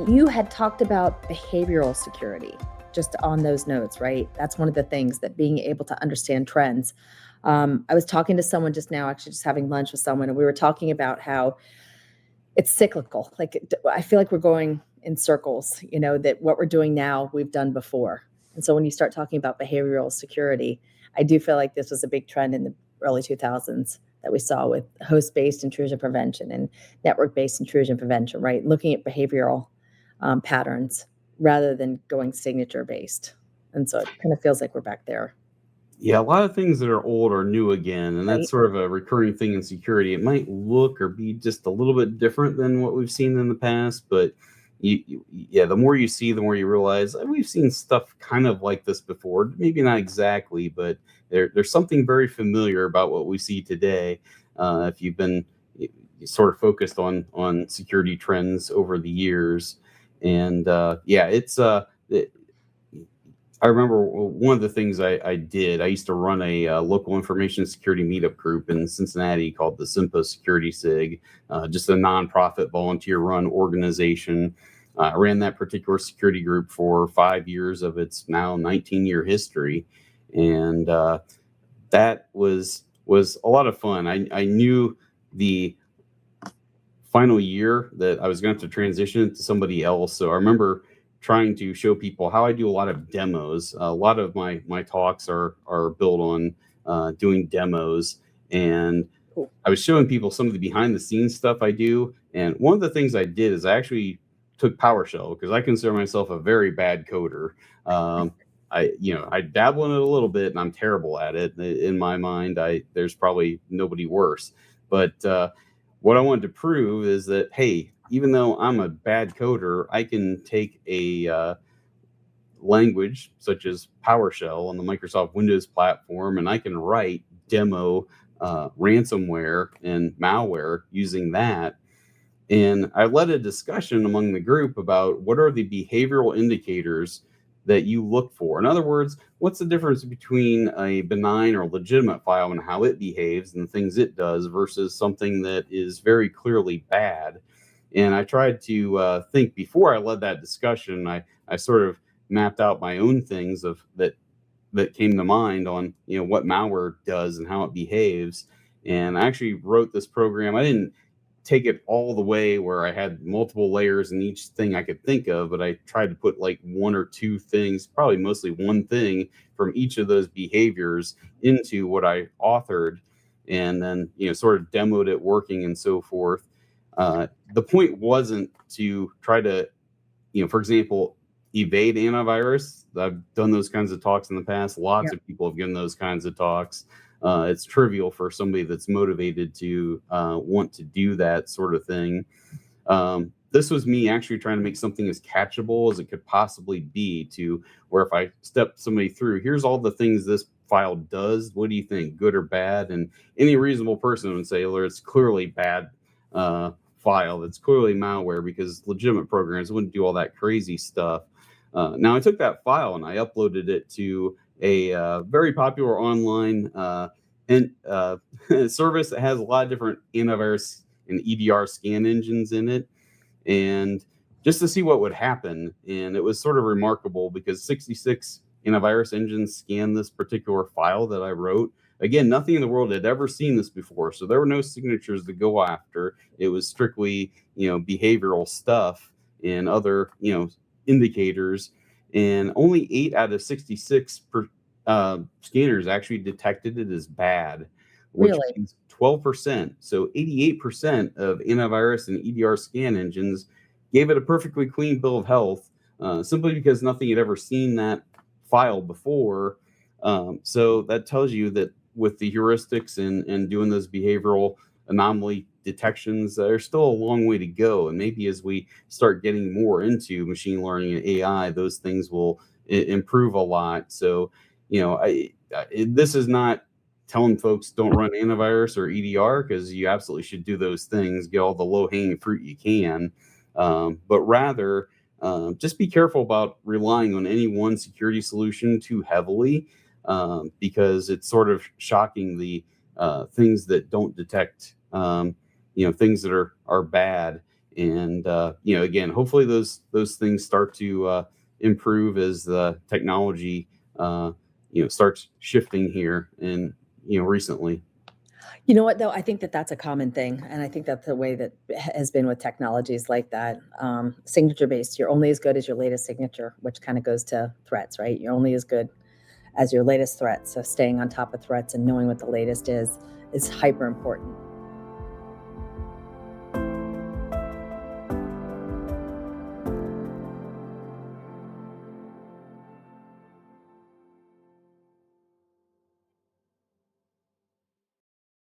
You had talked about behavioral security just on those notes, right? That's one of the things, that being able to understand trends. I was talking to someone just now, actually just having lunch with someone, and we were talking about how it's cyclical. Like, I feel like we're going in circles, that what we're doing now, we've done before. And so when you start talking about behavioral security, I do feel like this was a big trend in the early 2000s that we saw with host-based intrusion prevention and network-based intrusion prevention, right? Looking at behavioral patterns rather than going signature-based. And so it kind of feels like we're back there. Yeah, a lot of things that are old are new again, and that's Right. sort of a recurring thing in security. It might look or be just a little bit different than what we've seen in the past, but yeah, the more you see, the more you realize we've seen stuff kind of like this before. Maybe not exactly, but there's something very familiar about what we see today. If you've been sort of focused on security trends over the years, and yeah, I remember one of the things I did. I used to run a local information security meetup group in Cincinnati called the Simpo Security SIG, just a nonprofit volunteer-run organization. I ran that particular security group for 5 years of its now 19-year history, and that was a lot of fun. I knew the final year that I was going to have to transition to somebody else, so I remember trying to show people how I do a lot of demos. A lot of my talks are built on doing demos, and Cool. I was showing people some of the behind the scenes stuff I do. And one of the things I did is I actually took PowerShell because I consider myself a very bad coder. I dabble in it a little bit, and I'm terrible at it. In my mind, there's probably nobody worse. But what I wanted to prove is that, hey, even though I'm a bad coder, I can take a language such as PowerShell on the Microsoft Windows platform, and I can write demo ransomware and malware using that. And I led a discussion among the group about what are the behavioral indicators that you look for. In other words, what's the difference between a benign or legitimate file and how it behaves and the things it does versus something that is very clearly bad? And I tried to think before I led that discussion. I sort of mapped out my own things of that came to mind on what malware does and how it behaves. And I actually wrote this program. I didn't take it all the way where I had multiple layers in each thing I could think of, but I tried to put like one or two things, probably mostly one thing from each of those behaviors into what I authored, and then sort of demoed it working and so forth. The point wasn't to try to, for example, evade antivirus. I've done those kinds of talks in the past. Lots of people have given those kinds of talks. It's trivial for somebody that's motivated to want to do that sort of thing. This was me actually trying to make something as catchable as it could possibly be, to where if I step somebody through, here's all the things this file does. What do you think, good or bad? And any reasonable person would say, well, it's clearly bad file. That's clearly malware, because legitimate programs wouldn't do all that crazy stuff. Now, I took that file and I uploaded it to a very popular online service that has a lot of different antivirus and EDR scan engines in it, and just to see what would happen. And it was sort of remarkable because 66 antivirus engines scanned this particular file that I wrote. Again, nothing in the world had ever seen this before, so there were no signatures to go after. It was strictly, behavioral stuff and other, indicators. And only 8 out of 66 scanners actually detected it as bad, which Really? means 12%. So 88% of antivirus and EDR scan engines gave it a perfectly clean bill of health, simply because nothing had ever seen that file before. So that tells you that with the heuristics and doing those behavioral anomaly detections, there's still a long way to go. And maybe as we start getting more into machine learning and AI, those things will improve a lot. So, this is not telling folks don't run antivirus or EDR, because you absolutely should do those things, get all the low hanging fruit you can. But rather, just be careful about relying on any one security solution too heavily, because it's sort of shocking the things that don't detect, things that are bad. And again, hopefully those things start to improve as the technology starts shifting here and recently. You know what, though? I think that that's a common thing, and I think that's the way that has been with technologies like that. Signature-based, you're only as good as your latest signature, which kind of goes to threats, right? You're only as good as your latest threat. So staying on top of threats and knowing what the latest is hyper important.